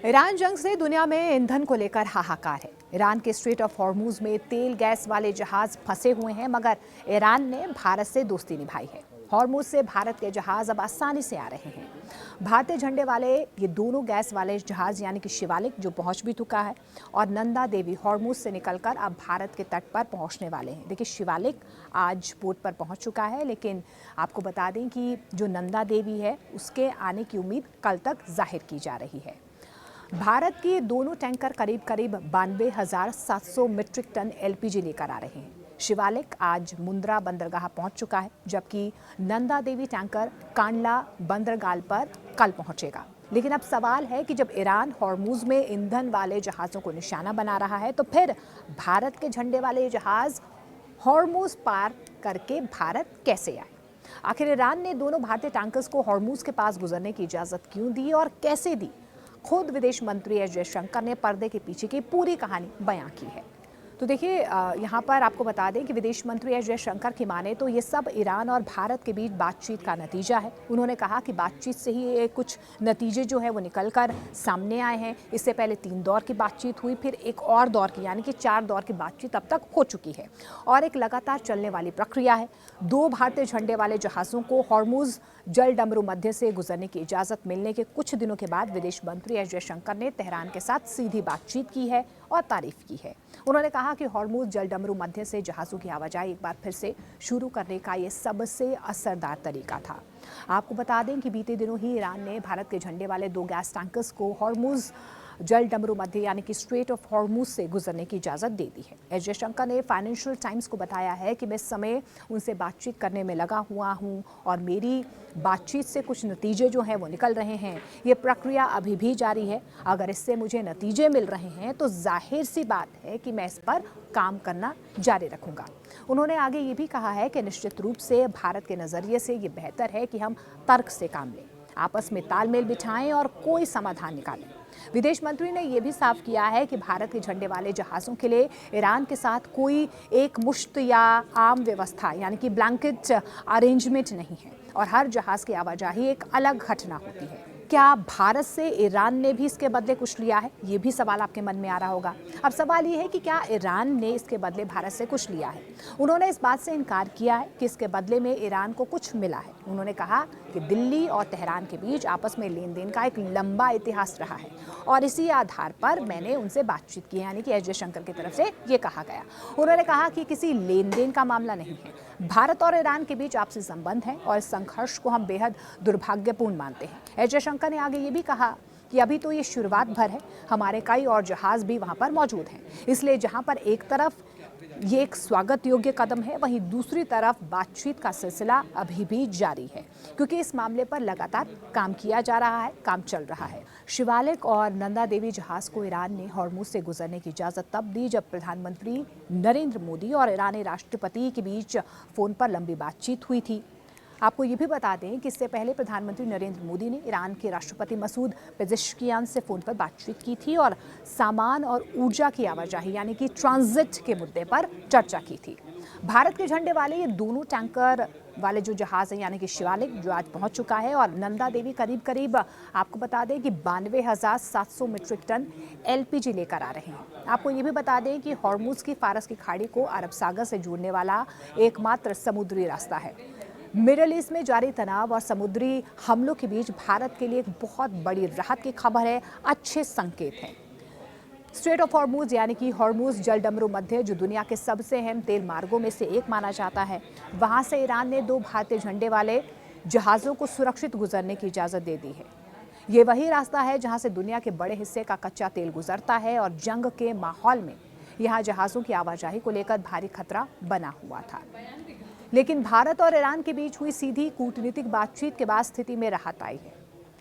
Iran जंग से दुनिया में ईंधन को लेकर हाहाकार है। ईरान के स्ट्रेट ऑफ हॉर्मूज में तेल गैस वाले जहाज फंसे हुए हैं, मगर ईरान ने भारत से दोस्ती निभाई है। हॉर्मूज से भारत के जहाज अब आसानी से आ रहे हैं। भारतीय झंडे वाले ये दोनों गैस वाले जहाज यानी कि शिवालिक जो पहुंच भी चुका है, और नंदा देवी हॉर्मूज से निकलकर अब भारत के तट पर पहुंचने वाले हैं। देखिए, शिवालिक आज पोर्ट पर पहुंच चुका है, लेकिन आपको बता दें कि जो नंदा देवी है उसके आने की उम्मीद कल तक जाहिर की जा रही है। भारत के दोनों टैंकर करीब 92,700 मीट्रिक टन एलपीजी लेकर आ रहे हैं। शिवालिक आज मुंद्रा बंदरगाह पहुंच चुका है, जबकि नंदा देवी टैंकर कांडला बंदरगाह पर कल पहुंचेगा। लेकिन अब सवाल है कि जब ईरान हॉर्मूज में ईंधन वाले जहाज़ों को निशाना बना रहा है, तो फिर भारत के झंडे वाले जहाज़ हॉर्मूज पार करके भारत कैसे आए? आखिर ईरान ने दोनों भारतीय टैंकर्स को हॉर्मूज के पास गुजरने की इजाज़त क्यों दी और कैसे दी? खुद विदेश मंत्री एस जयशंकर ने पर्दे के पीछे की पूरी कहानी बयां की है। तो देखिए, यहाँ पर आपको बता दें कि विदेश मंत्री एस जयशंकर की माने तो ये सब ईरान और भारत के बीच बातचीत का नतीजा है। उन्होंने कहा कि बातचीत से ही ये कुछ नतीजे जो है वो निकल कर सामने आए हैं। इससे पहले 3 दौर की बातचीत हुई, फिर एक और दौर की यानी कि 4 दौर की बातचीत अब तक हो चुकी है और एक लगातार चलने वाली प्रक्रिया है। 2 भारतीय झंडे वाले जहाज़ों को हॉर्मूज जल डमरू मध्य से गुजरने की इजाज़त मिलने के कुछ दिनों के बाद विदेश मंत्री एस जयशंकर ने तेहरान के साथ सीधी बातचीत की है और तारीफ की है। उन्होंने कहा कि हॉर्मूज जल डमरू मध्य से जहाज़ों की आवाजाही एक बार फिर से शुरू करने का ये सबसे असरदार तरीका था। आपको बता दें कि बीते दिनों ही ईरान ने भारत के झंडे वाले 2 गैस टैंकर्स को हॉर्मूज जल डमरू मध्य यानी कि स्ट्रेट ऑफ हॉर्मूज से गुजरने की इजाज़त दे दी है। एस जयशंकर ने फाइनेंशियल टाइम्स को बताया है कि मैं इस समय उनसे बातचीत करने में लगा हुआ हूं और मेरी बातचीत से कुछ नतीजे जो हैं वो निकल रहे हैं। ये प्रक्रिया अभी भी जारी है। अगर इससे मुझे नतीजे मिल रहे हैं तो जाहिर सी बात है कि मैं इस पर काम करना जारी रखूंगा। उन्होंने आगे ये भी कहा है कि निश्चित रूप से भारत के नज़रिए से ये बेहतर है कि हम तर्क से काम लें, आपस में तालमेल बिठाएं और कोई समाधान निकालें। विदेश मंत्री ने यह भी साफ किया है कि भारत के झंडे वाले जहाज़ों के लिए ईरान के साथ कोई एक मुश्त या आम व्यवस्था यानी कि ब्लैंकेट अरेंजमेंट नहीं है और हर जहाज़ की आवाजाही एक अलग घटना होती है। क्या भारत से ईरान ने भी इसके बदले कुछ लिया है? ये भी सवाल आपके मन में आ रहा होगा। अब सवाल ये है कि क्या ईरान ने इसके बदले भारत से कुछ लिया है? उन्होंने इस बात से इनकार किया है कि इसके बदले में ईरान को कुछ मिला है। उन्होंने कहा कि दिल्ली और तेहरान के बीच आपस में लेन देन का एक लंबा इतिहास रहा है और इसी आधार पर मैंने उनसे बातचीत की, यानी कि एस जयशंकर की तरफ से ये कहा गया। उन्होंने कहा कि किसी लेन देन का मामला नहीं है। भारत और ईरान के बीच आपसी संबंध है और इस संघर्ष को हम बेहद दुर्भाग्यपूर्ण मानते हैं। एस जयशंकर ने आगे ये भी कहा कि अभी तो ये शुरुआत भर है, हमारे कई और जहाज भी वहां पर मौजूद हैं। इसलिए जहां पर एक तरफ ये एक स्वागत योग्य कदम है, वहीं दूसरी तरफ बातचीत का सिलसिला अभी भी जारी है, क्योंकि इस मामले पर लगातार काम किया जा रहा है, काम चल रहा है। शिवालिक और नंदा देवी जहाज को ईरान ने हॉर्मूज से गुजरने की इजाज़त तब दी जब प्रधानमंत्री नरेंद्र मोदी और ईरानी राष्ट्रपति के बीच फ़ोन पर लंबी बातचीत हुई थी। आपको ये भी बता दें कि इससे पहले प्रधानमंत्री नरेंद्र मोदी ने ईरान के राष्ट्रपति मसूद पेजेश्कियान से फ़ोन पर बातचीत की थी और सामान और ऊर्जा की आवाजाही यानी कि ट्रांजिट के मुद्दे पर चर्चा की थी। भारत के झंडे वाले ये दोनों टैंकर वाले जो जहाज़ हैं यानी कि शिवालिक जो आज पहुंच चुका है और नंदा देवी करीब आपको बता दें कि 92,700 मीट्रिक टन एलपीजी लेकर आ रहे हैं। आपको ये भी बता दें कि हॉर्मूज की फारस की खाड़ी को अरब सागर से जोड़ने वाला एकमात्र समुद्री रास्ता है। मिडल ईस्ट में जारी तनाव और समुद्री हमलों के बीच भारत के लिए एक बहुत बड़ी राहत की खबर है, अच्छे संकेत हैं। स्ट्रेट ऑफ हॉर्मूज यानी कि हॉर्मूज जल डमरू मध्य जो दुनिया के सबसे अहम तेल मार्गों में से एक माना जाता है, वहां से ईरान ने 2 भारतीय झंडे वाले जहाज़ों को सुरक्षित गुजरने की इजाज़त दे दी है। ये वही रास्ता है जहां से दुनिया के बड़े हिस्से का कच्चा तेल गुजरता है और जंग के माहौल में यहाँ जहाज़ों की आवाजाही को लेकर भारी खतरा बना हुआ था। लेकिन भारत और ईरान के बीच हुई सीधी कूटनीतिक बातचीत के बाद स्थिति में राहत आई है।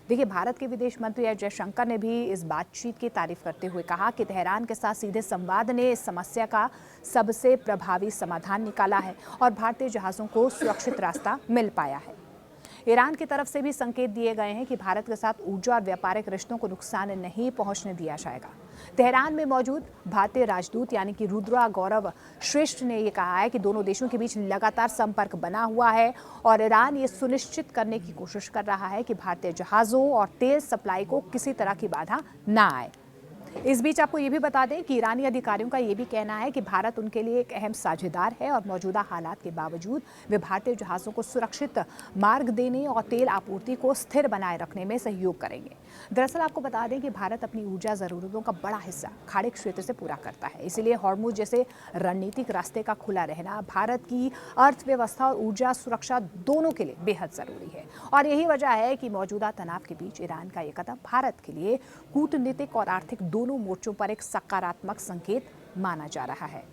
देखिए, भारत के विदेश मंत्री एस जयशंकर ने भी इस बातचीत की तारीफ करते हुए कहा कि तेहरान के साथ सीधे संवाद ने इस समस्या का सबसे प्रभावी समाधान निकाला है और भारतीय जहाज़ों को सुरक्षित रास्ता मिल पाया है। ईरान की तरफ से भी संकेत दिए गए हैं कि भारत के साथ ऊर्जा और व्यापारिक रिश्तों को नुकसान नहीं पहुंचने दिया जाएगा। तेहरान में मौजूद भारतीय राजदूत यानी कि रुद्रा गौरव श्रेष्ठ ने यह कहा है कि दोनों देशों के बीच लगातार संपर्क बना हुआ है और ईरान ये सुनिश्चित करने की कोशिश कर रहा है कि भारतीय जहाजों और तेल सप्लाई को किसी तरह की बाधा ना आए। इस बीच आपको ये भी बता दें कि ईरानी अधिकारियों का ये भी कहना है कि भारत उनके लिए एक अहम साझेदार है और मौजूदा हालात के बावजूद वे भारतीय जहाज़ों को सुरक्षित मार्ग देने और तेल आपूर्ति को स्थिर बनाए रखने में सहयोग करेंगे। दरअसल आपको बता दें कि भारत अपनी ऊर्जा ज़रूरतों का बड़ा हिस्सा खाड़ी क्षेत्र से पूरा करता है, इसलिए हॉर्मुज जैसे रणनीतिक रास्ते का खुला रहना भारत की अर्थव्यवस्था और ऊर्जा सुरक्षा दोनों के लिए बेहद ज़रूरी है। और यही वजह है कि मौजूदा तनाव के बीच ईरान का ये कदम भारत के लिए कूटनीतिक और आर्थिक दोनों मोर्चों पर एक सकारात्मक संकेत माना जा रहा है।